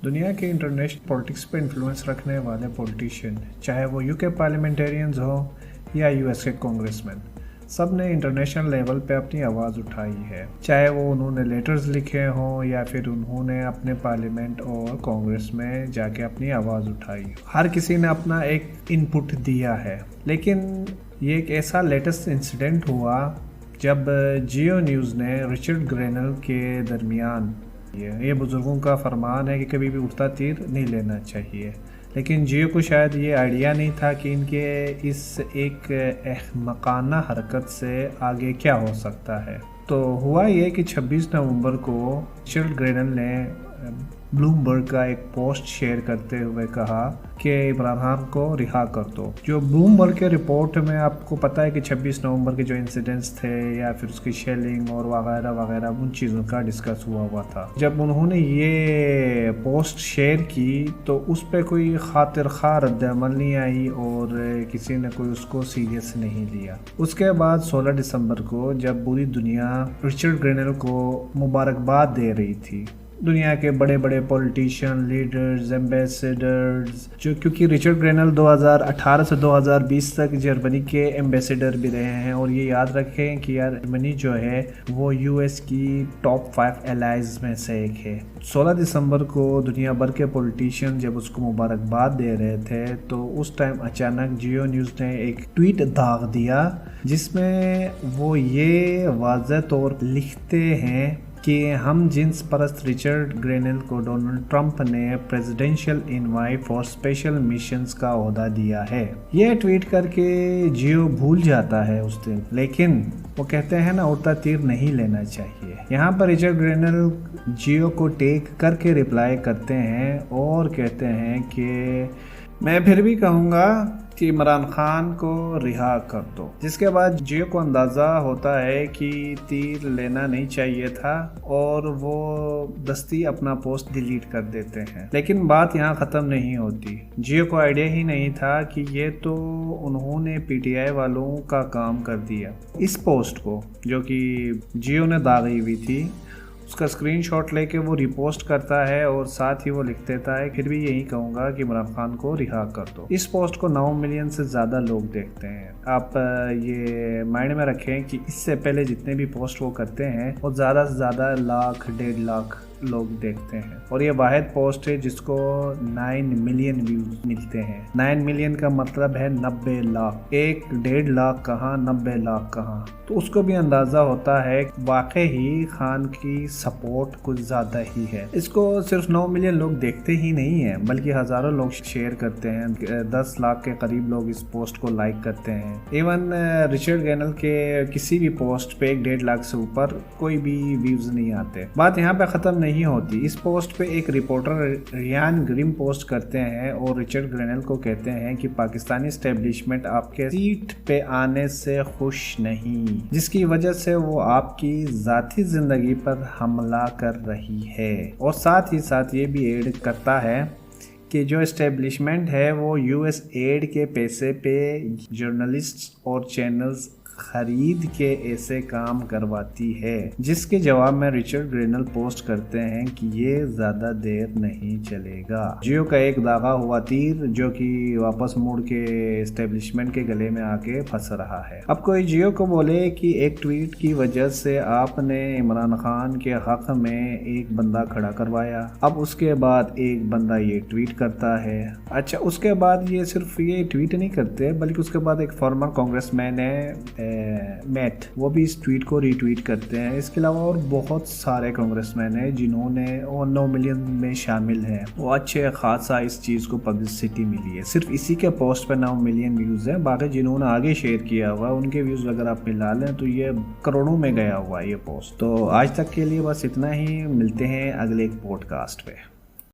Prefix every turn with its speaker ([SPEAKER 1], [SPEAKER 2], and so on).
[SPEAKER 1] دنیا کے international politics پہ انفلوئنس رکھنے والے پولیٹیشین، چاہے وہ یو کے پارلیمنٹیرینز ہوں یا یو ایس کے کانگریس مین، سب نے انٹرنیشنل لیول پہ اپنی آواز اٹھائی ہے، چاہے وہ انہوں نے لیٹرز لکھے ہوں یا پھر انہوں نے اپنے پارلیمنٹ اور کانگریس میں جا کے اپنی آواز اٹھائی۔ ہر کسی نے اپنا ایک ان پٹ دیا ہے، لیکن یہ ایک ایسا لیٹسٹ انسیڈنٹ ہوا جب جیو نیوز نے رچرڈ گرینل کے درمیان، یہ بزرگوں کا فرمان ہے کہ کبھی بھی اٹھتا تیر نہیں لینا چاہیے، لیکن جیو کو شاید یہ آئیڈیا نہیں تھا کہ ان کے اس ایک احمقانہ حرکت سے آگے کیا ہو سکتا ہے۔ تو ہوا یہ کہ 26 نومبر کو رچرڈ گرینل نے بلومبرگ کا ایک پوسٹ شیئر کرتے ہوئے کہا کہ عمران خان کو رہا کر دو۔ جو بلومبرگ کے رپورٹ میں آپ کو پتہ ہے کہ 26 نومبر کے جو انسیڈنٹس تھے یا پھر اس کی شیلنگ اور وغیرہ وغیرہ ان چیزوں کا ڈسکس ہوا تھا۔ جب انہوں نے یہ پوسٹ شیئر کی تو اس پہ کوئی خاطر خواہ رد عمل نہیں آئی اور کسی نے کوئی اس کو سیریس نہیں لیا۔ اس کے بعد 16 دسمبر کو جب پوری دنیا رچرڈ گرینل کو مبارکباد دے رہی تھی، دنیا کے بڑے بڑے پولیٹیشین، لیڈرز، ایمبیسیڈرز، جو کیونکہ رچرڈ گرینل 2018 سے 2020 تک جرمنی کے ایمبیسیڈر بھی رہے ہیں، اور یہ یاد رکھیں کہ جرمنی جو ہے وہ یو ایس کی ٹاپ 5 الائز میں سے ایک ہے۔ 16 دسمبر کو دنیا بھر کے پولیٹیشین جب اس کو مبارکباد دے رہے تھے تو اس ٹائم اچانک جیو نیوز نے ایک ٹویٹ داغ دیا جس میں وہ یہ واضح طور لکھتے ہیں کہ ہم جنس پرست رچرڈ گرینل کو ڈونلڈ ٹرمپ نے presidential envoy for special missions کا عہدہ دیا ہے۔ یہ ٹویٹ کر کے جیو بھول جاتا ہے اس دن، لیکن وہ کہتے ہیں نا اڑتا تیر نہیں لینا چاہیے۔ یہاں پر رچرڈ گرینل جیو کو ٹیک کر کے رپلائی کرتے ہیں اور کہتے ہیں کہ میں پھر بھی کہوں گا کہ عمران خان کو رہا کر دو، جس کے بعد جیو کو اندازہ ہوتا ہے کہ تیر لینا نہیں چاہیے تھا اور وہ دستی اپنا پوسٹ ڈیلیٹ کر دیتے ہیں۔ لیکن بات یہاں ختم نہیں ہوتی۔ جیو کو آئیڈیا ہی نہیں تھا کہ یہ تو انہوں نے پی ٹی آئی والوں کا کام کر دیا۔ اس پوسٹ کو جو کہ جیو نے داغی ہوئی تھی، اس کا اسکرین شاٹ لے کے وہ ریپوسٹ کرتا ہے اور ساتھ ہی وہ لکھ دیتا ہے پھر بھی یہی کہوں گا کہ عمران خان کو رہا کر دو۔ اس پوسٹ کو 9 ملین سے زیادہ لوگ دیکھتے ہیں۔ آپ یہ مائنڈ میں رکھیں کہ اس سے پہلے جتنے بھی پوسٹ وہ کرتے ہیں وہ زیادہ سے زیادہ لاکھ 1.5 لاکھ لوگ دیکھتے ہیں، اور یہ واحد پوسٹ ہے جس کو 9 ملین ویوز ملتے ہیں۔ 9 ملین کا مطلب ہے 90 لاکھ، 1.5 لاکھ کہاں 90 لاکھ کہاں، تو اس کو بھی اندازہ ہوتا ہے واقعی خان کی سپورٹ کچھ زیادہ ہی ہے۔ اس کو صرف 9 ملین لوگ دیکھتے ہی نہیں ہیں بلکہ ہزاروں لوگ شیئر کرتے ہیں، 10 لاکھ کے قریب لوگ اس پوسٹ کو لائک کرتے ہیں۔ ایون رچرڈ گرینل کے کسی بھی پوسٹ پہ 1.5 لاکھ سے اوپر کوئی بھی ویوز نہیں آتے۔ بات یہاں پہ ختم نہیں ہوتی۔ اس پوسٹ پہ ایک رپورٹر ریان گریم پوسٹ کرتے ہیں اور رچرڈ گرینل کو کہتے ہیں کہ پاکستانی اسٹیبلشمنٹ آپ کے سیٹ پہ آنے سے خوش نہیں، جس کی وجہ سے وہ آپ کی ذاتی زندگی پر حملہ کر رہی ہے، اور ساتھ ہی ساتھ یہ بھی ایڈ کرتا ہے کہ جو اسٹیبلشمنٹ ہے وہ یو ایس ایڈ کے پیسے پہ جرنلسٹ اور چینلز خرید کے ایسے کام کرواتی ہے، جس کے جواب میں رچرڈ گرینل پوسٹ کرتے ہیں کہ یہ زیادہ دیر نہیں چلے گا۔ جیو کا ایک داغا ہوا تیر جو کہ واپس مڑ کے اسٹیبلشمنٹ کے گلے میں آ کے پھنس رہا ہے۔ اب کوئی جیو کو بولے کہ ایک ٹویٹ کی وجہ سے آپ نے عمران خان کے حق میں ایک بندہ کھڑا کروایا، اب اس کے بعد ایک بندہ یہ ٹویٹ کرتا ہے۔ اچھا، اس کے بعد یہ صرف یہ ٹویٹ نہیں کرتے بلکہ اس کے بعد ایک فارمر کانگریس مین ہے میٹ، وہ بھی اس ٹویٹ کو ری ٹویٹ کرتے ہیں۔ اس کے علاوہ اور بہت سارے کانگریس مین ہیں جنہوں نے 9 ملین میں شامل ہیں، وہ اچھے خاصا اس چیز کو پبلسٹی ملی ہے۔ صرف اسی کے پوسٹ پہ 9 ملین ویوز ہیں، باقی جنہوں نے آگے شیئر کیا ہوا ان کے ویوز اگر آپ ملا لیں تو یہ کروڑوں میں گیا ہوا ہے یہ پوسٹ۔ تو آج تک کے لیے بس اتنا ہی، ملتے ہیں اگلے ایک پوڈ کاسٹ پہ۔